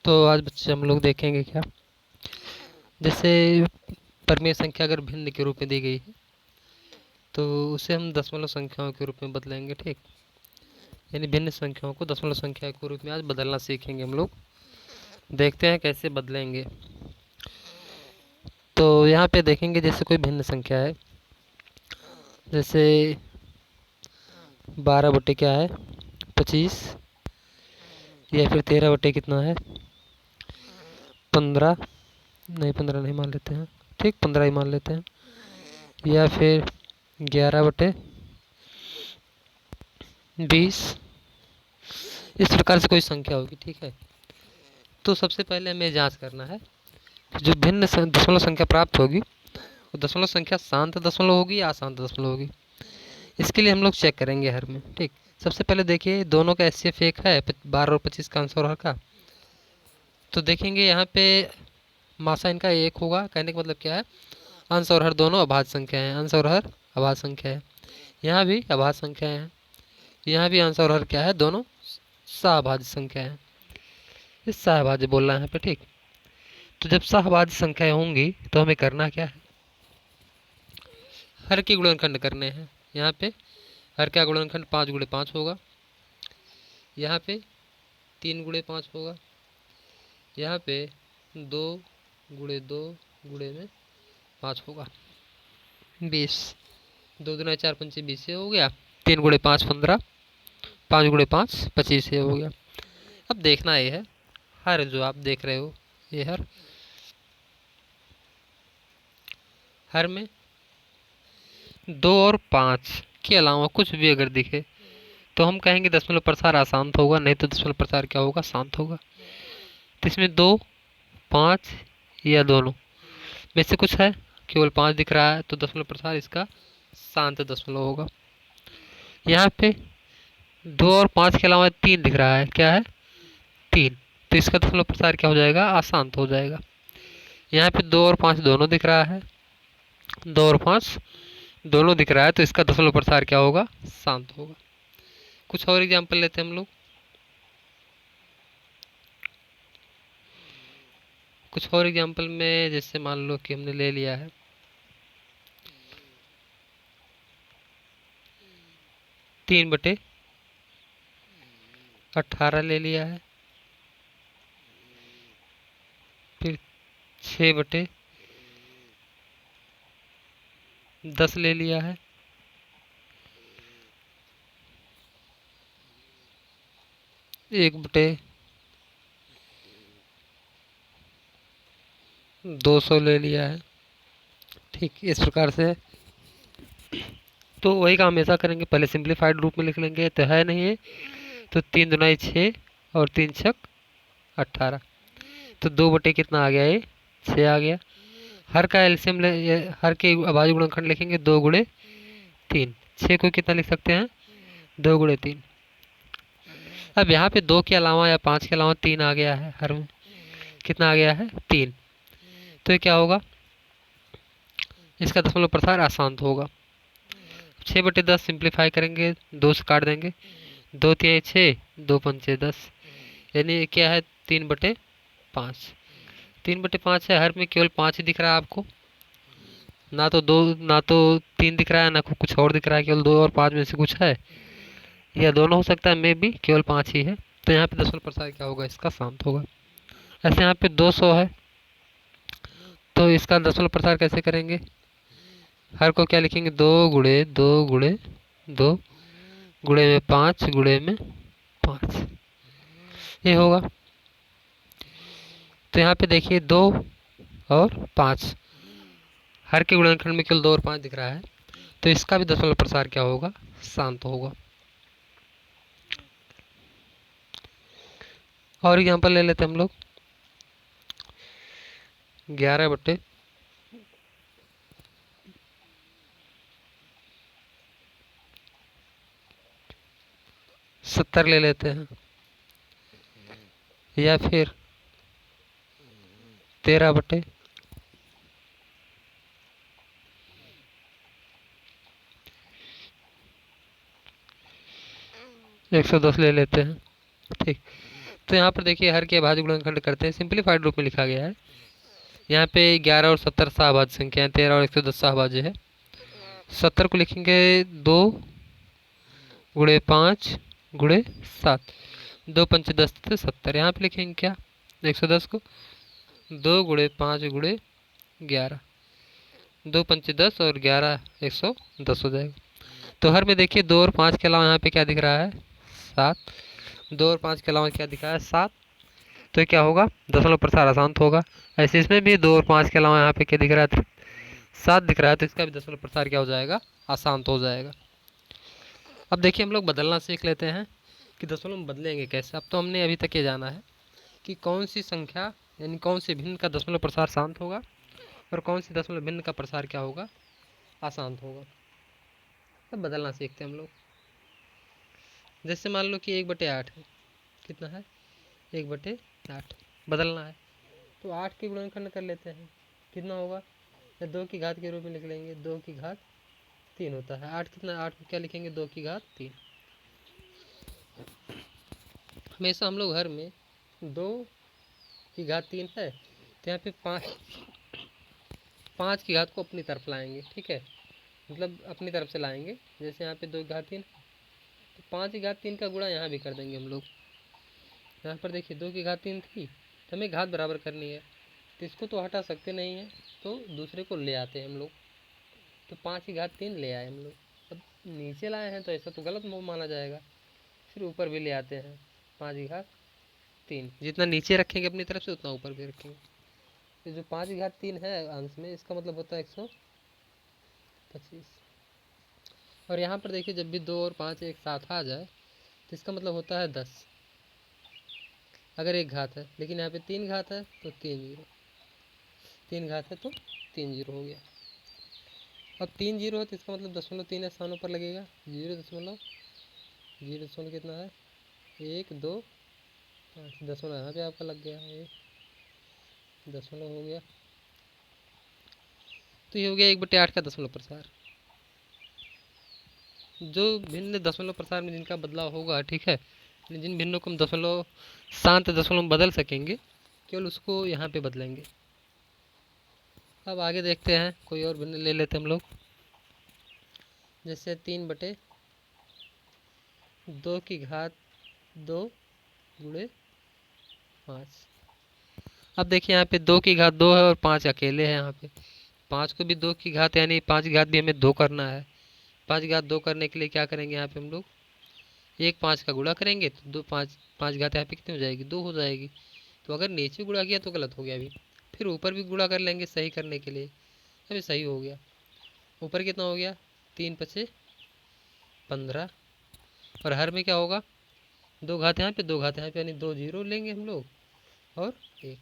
तो आज बच्चे हम लोग देखेंगे क्या, जैसे परिमेय संख्या अगर भिन्न के रूप में दी गई है तो उसे हम दशमलव संख्याओं के रूप में बदलेंगे। ठीक, यानी भिन्न संख्याओं को दशमलव संख्या के रूप में आज बदलना सीखेंगे हम लोग। देखते हैं कैसे बदलेंगे। तो यहाँ पे देखेंगे जैसे कोई भिन्न संख्या है, जैसे 12 बटे क्या है 25, या फिर 13 बटे कितना है 15, नहीं 15 नहीं मान लेते हैं, ठीक 15 ही मान लेते हैं, या फिर 11 बटे 20। इस प्रकार से कोई संख्या होगी। ठीक है, तो सबसे पहले हमें जांच करना है जो भिन्न दशमलव संख्या प्राप्त होगी वो दशमलव संख्या शांत दशमलव होगी या अशांत दशमलव होगी। इसके लिए हम लोग चेक करेंगे हर में। ठीक, सबसे पहले देखिए दोनों का एचसीएफ एक है, 12 और 25 का आंसर हर का। तो देखेंगे यहाँ पे मासा इनका एक होगा, कहने का मतलब क्या है, अंश और हर दोनों अभाज्य संख्या है, अंश और हर अभाज्य संख्या है। यहाँ भी अभाज्य संख्या है, यहाँ भी अंश और हर क्या है, दोनों सहभाज्य संख्या है। इस सहभाज्य बोलना है यहाँ पे। ठीक, तो जब सहभाज्य संख्याएं होंगी तो हमें करना क्या है, हर के गुणनखंड करने हैं। यहाँ पे हर का गुणनखंड 5 × 5 होगा, यहाँ पे 3 × 5 होगा, यहाँ पे 2 × 2 × 5 होगा 20। 2 दूना 4 पंचे 20 से हो गया, 3 × 5 15, 5 × 5 25 से हो गया। अब देखना ये है हर, जो आप देख रहे हो ये हर में 2 और 5 के अलावा कुछ भी अगर दिखे तो हम कहेंगे दशमलव प्रसार अशांत होगा, नहीं तो दशमलव प्रसार क्या होगा, शांत होगा। तो इसमें 2 5 या दोनों में से कुछ है, केवल 5 दिख रहा है तो दशमलव प्रसार इसका शांत दशमलव होगा। यहाँ पे 2 और 5 के अलावा 3 दिख रहा है, क्या है 3, तो इसका दशमलव प्रसार क्या हो जाएगा, अशांत हो जाएगा। यहाँ पे 2 और 5 दोनों दिख रहा है, 2 और 5 दोनों दिख रहा है तो इसका दशमलव प्रसार क्या होगा, शांत होगा। कुछ और एग्जाम्पल लेते हैं हम लोग। कुछ और एग्जाम्पल में जैसे मान लो कि हमने ले लिया है 3/18 ले लिया है, फिर 6/10 ले लिया है, 1/200 ले लिया है। ठीक, इस प्रकार से तो वही काम हमेशा करेंगे, पहले सिंप्लीफाइड रूप में लिख लेंगे, तो है नहीं है, तो 3 दूना 6 और 3 छक 18, तो 2 बटे कितना आ गया, ये 6 आ गया। हर का एलसीएम हर के अभाज्य गुणनखंड लिखेंगे 2 × 3, 6 को कितना लिख सकते हैं 2 × 3। अब यहाँ पे 2 के अलावा या 5 के अलावा 3 आ गया है, हर में कितना आ गया है 3, तो ये क्या होगा, इसका दशमलव प्रसार अशांत होगा। 6/10 सिंप्लीफाई करेंगे, 2 से काट देंगे, 2 3 6, 2 पंचे 10, यानी क्या है 3/5। 3/5 है, हर में केवल 5 ही दिख रहा है आपको, ना तो 2 ना तो 3 दिख रहा है, ना कुछ और दिख रहा है, केवल 2 और 5 में से कुछ है, या दोनों हो सकता है, में भी केवल 5 ही है, तो यहाँ पे दशमलव प्रसार क्या होगा, इसका शांत होगा। ऐसे यहाँ पे 200 है, तो इसका दशमलव प्रसार कैसे करेंगे, हर को क्या लिखेंगे 2 × 2 × 2 गुणे में 5 गुणे में 5, ये होगा। तो यहाँ पे देखिए 2 और 5, हर के गुणनखंड में केवल 2 और 5 दिख रहा है, तो इसका भी दशमलव प्रसार क्या होगा, शांत होगा। और एग्जाम्पल ले लेते हैं हम लोग 11/70 ले लेते हैं, या फिर 13/110 ले लेते हैं। ठीक, तो यहाँ पर देखिए हर के अभाज्य गुणनखंड करते हैं, सिंप्लीफाइड रूप में लिखा गया है। यहाँ पे 11 और 70 सहभाज्य संख्या है, 13 और 110 सहभाज्य है। 70 को लिखेंगे 2 गुणे 5 गुणे 7, 2 पंच 10 थे 70। यहाँ पे लिखेंगे क्या 110 को 2 गुणे 5 गुणे 11, 2 पंच 10 और 11 110 हो जाएगा। तो हर में देखिए 2 और 5 के अलावा यहाँ पे क्या दिख रहा है 7, 2 और 5 के अलावा क्या दिख रहा है 7, तो क्या होगा दशमलव प्रसार अशांत होगा। ऐसे इसमें भी 2 और 5 के अलावा यहाँ पे क्या दिख रहा है 7 दिख रहा है, तो इसका भी दशमलव प्रसार क्या हो जाएगा अशांत हो जाएगा। अब देखिए हम लोग बदलना सीख लेते हैं कि दशमलव बदलेंगे कैसे। अब तो हमने अभी तक ये जाना है कि कौन सी संख्या यानी कौन सी भिन्न का दशमलव प्रसार शांत होगा और कौन सी दशमलव भिन्न का प्रसार क्या होगा अशांत होगा। अब बदलना सीखते हैं हम लोग। जैसे मान लो कि 1/8 है, कितना है 1/8 बदलना है, तो 8 के गुणनखंड कर लेते हैं, कितना होगा या 2 की घात के रूप में लिख लेंगे, 2 की घात 3 होता है। 8 कितना 8 को क्या लिखेंगे 2 की घात 3। हमेशा हम लोग घर में 2 की घात 3 है तो यहाँ पे 5 की घात को अपनी तरफ लाएंगे, ठीक है, मतलब अपनी तरफ से लाएंगे। जैसे यहाँ पे 2 की घात 3 तो 5 की घात 3 का गुणा यहाँ भी कर देंगे हम लोग। यहाँ पर देखिए 2 की घात 3 थी तो हमें घात बराबर करनी है, तो इसको तो हटा सकते नहीं हैं, तो दूसरे को ले आते हैं हम लोग। तो 5 की घात 3 ले आए हम लोग। अब नीचे लाए हैं तो ऐसा तो गलत माना जाएगा, फिर ऊपर भी ले आते हैं 5 की घात 3। जितना नीचे रखेंगे अपनी तरफ से उतना ऊपर भी रखेंगे। तो जो 5 की घात 3 है अंश में, इसका मतलब होता है 125। और यहाँ पर देखिए जब भी 2 और 5 एक साथ आ जाए तो इसका मतलब होता है 10, अगर एक घात है। लेकिन यहाँ पे 3 घात है तो 3 जीरो, 3 घात है तो 3 जीरो हो गया। अब 3 जीरो है तो इसका मतलब 0.3 स्थानों पर लगेगा, 0.0 कितना है 1 2 5, दशमलव यहाँ पे आपका लग गया, 1 दशमलव हो गया। तो ये हो गया 1/8 का दशमलव प्रसार। जो भिन्न दशमलव प्रसार में जिनका बदलाव होगा, ठीक है, जिन भिन्नों को हम दशमलव शांत दशमलव में बदल सकेंगे केवल उसको यहाँ पे बदलेंगे। अब आगे देखते हैं कोई और भिन्न ले लेते हम लोग। जैसे 3/2 की घात 2 गुणे 5। अब देखिए यहाँ पे 2 की घात 2 है और 5 अकेले है। यहाँ पे 5 को भी 2 की घात यानी 5 की घात भी हमें 2 करना है। 5 की घात 2 करने के लिए क्या करेंगे यहाँ पे हम लोग 5 का गुणा करेंगे तो 2 5 घात यहाँ पे कितनी हो जाएगी 2 हो जाएगी। तो अगर नीचे गुणा किया तो गलत हो गया अभी, फिर ऊपर भी गुणा कर लेंगे सही करने के लिए, अभी सही हो गया। ऊपर कितना हो गया 3 पचे 15 और हर में क्या होगा 2 घात यहाँ पे 2 घात यहाँ पे यानी 2 जीरो लेंगे हम लोग और 1।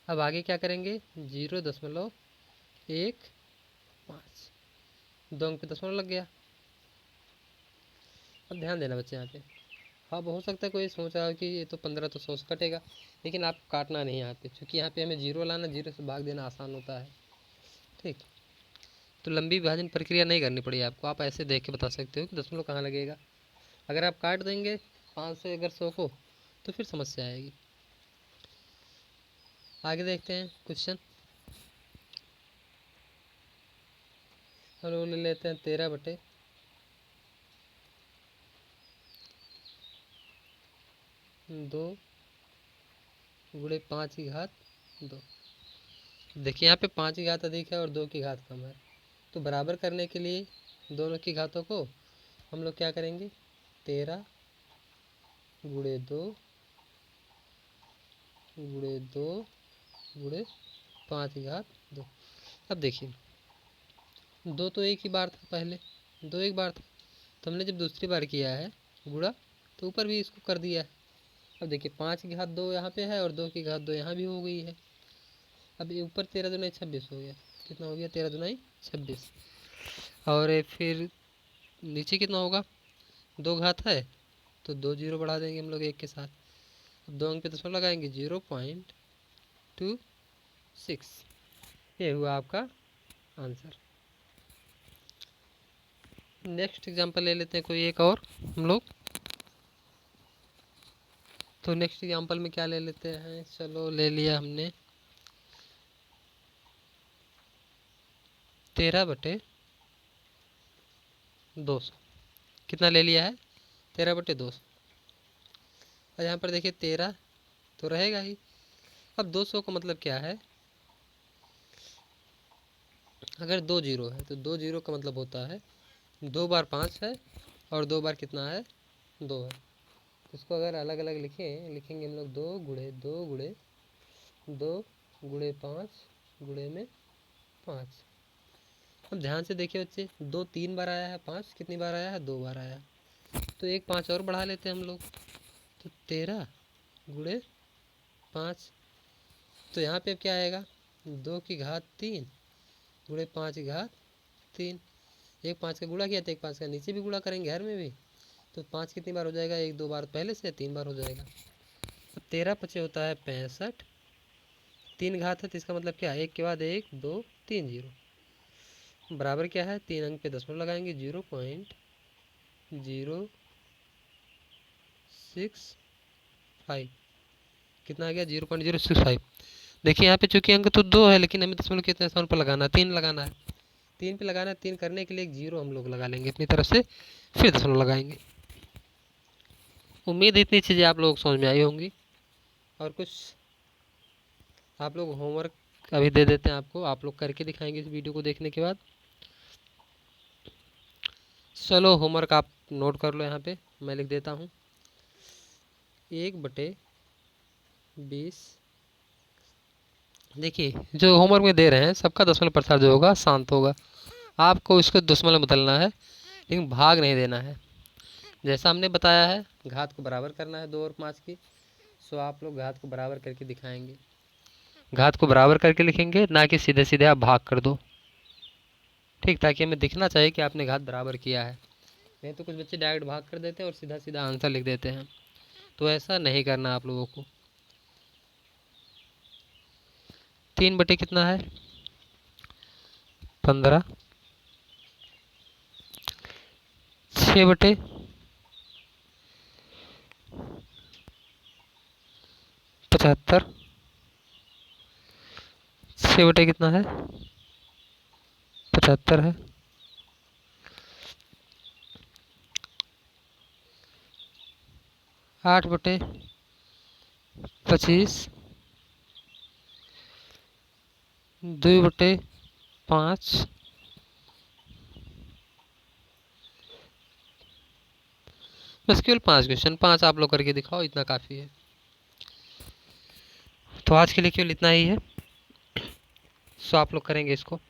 अब आगे क्या करेंगे 0.15, 2 अंक पे दशमलव लग गया। अब ध्यान देना बच्चे यहाँ पे, हाँ हो सकता है कोई सोच रहा हो कि ये तो 15 तो 100 से कटेगा, लेकिन आप काटना नहीं यहाँ पे, क्योंकि यहाँ पे हमें जीरो लाना, जीरो से भाग देना आसान होता है, ठीक। तो लंबी विभाजन प्रक्रिया नहीं करनी पड़ी आपको, आप ऐसे देख के बता सकते हो कि दशमलव कहाँ लगेगा। अगर आप काट देंगे 5 से अगर 100 को तो फिर समस्या आएगी। आगे देखते हैं क्वेश्चन। हम लोग ले लेते हैं 13/2 गुणे 5 की घात 2। देखिए यहाँ पे 5 की घात अधिक है और 2 की घात कम है, तो बराबर करने के लिए दोनों की घातों को हम लोग क्या करेंगे 13 गुणे 2 गुणे 2 गुणे 5 की घात 2। अब देखिए 2 तो एक ही बार था, पहले 2 एक बार था, तो हमने जब दूसरी बार किया है गुणा तो ऊपर भी इसको कर दिया है। अब देखिए 5 की घात 2 यहाँ पे है और 2 की घात 2 यहाँ भी हो गई है। अब ये ऊपर 13 दूनी 26 हो गया, कितना हो गया 13 दूनी 26। और फिर नीचे कितना होगा 2 घात है तो 2 जीरो बढ़ा देंगे हम लोग 1 के साथ। अब 2 अंक पे दशमलव लगाएंगे 0.26, ये हुआ आपका आंसर। नेक्स्ट एग्जांपल ले लेते हैं कोई एक और हम लोग। तो नेक्स्ट एग्जांपल में क्या ले लेते हैं, चलो ले लिया हमने 13/200। कितना ले लिया है, 13/200। और यहाँ पर देखिए 13 तो रहेगा ही। अब 200 का मतलब क्या है, अगर 2 जीरो है तो 2 जीरो का मतलब होता है 2 बार 5 है और 2 बार कितना है, 2 है। इसको अगर अलग अलग लिखेंगे हम लोग, 2 गुणे 5 अब ध्यान से देखिए बच्चे, 2 3 बार आया है, 5 कितनी बार आया है, 2 बार आया है। तो एक 5 और बढ़ा लेते हैं हम लोग, तो 13 गुणे 5। तो यहाँ पे अब क्या आएगा, 2 की घात 3 गुणे 5 की घात 3। एक 5 का गुणा किया तो एक 5 का नीचे भी गुणा करेंगे हर में भी, तो 5 कितनी बार हो जाएगा, 1 2 बार पहले से, 3 बार हो जाएगा। अब 13×5 होता है 65। 3 घात है तो इसका मतलब क्या है, 1 के बाद 1 2 3 जीरो बराबर क्या है, 3 अंक पे दशमलव लगाएंगे, 0.065। कितना आ गया, 0.065। देखिए यहाँ पे चूंकि अंक तो 2 है, लेकिन हमें दशमलव कितने स्थान पर लगाना है, 3 लगाना है। 3 पे लगाना है, 3 करने के लिए एक 0 हम लोग लगा लेंगे अपनी तरफ से, फिर दशमलव लगाएंगे। उम्मीद है इतनी चीज़ें आप लोग समझ में आई होंगी। और कुछ आप लोग होमवर्क अभी दे देते हैं आपको, आप लोग करके दिखाएंगे इस वीडियो को देखने के बाद। चलो होमवर्क आप नोट कर लो, यहाँ पे मैं लिख देता हूँ, 1/20। देखिए जो होमवर्क में दे रहे हैं सबका दशमलव प्रसार जो होगा शांत होगा, आपको इसको दशमलव में बदलना है, लेकिन भाग नहीं देना है। जैसा हमने बताया है, घात को बराबर करना है 2 और 5 की, सो आप लोग घात को बराबर करके दिखाएंगे। घात को बराबर करके लिखेंगे, ना कि सीधे सीधे आप भाग कर दो, ठीक, ताकि हमें दिखना चाहिए कि आपने घात बराबर किया है। नहीं तो कुछ बच्चे डायरेक्ट भाग कर देते हैं और सीधा सीधा आंसर लिख देते हैं, तो ऐसा नहीं करना आप लोगों को। 3 बटे कितना है, 15। 6 बटे 75। 6 बटे कितना है, 75 है। 8/25। 2/5। बस केवल 5 क्वेश्चन, 5 आप लोग करके दिखाओ, इतना काफ़ी है। तो आज के लिए केवल इतना ही है, सो आप लोग करेंगे इसको।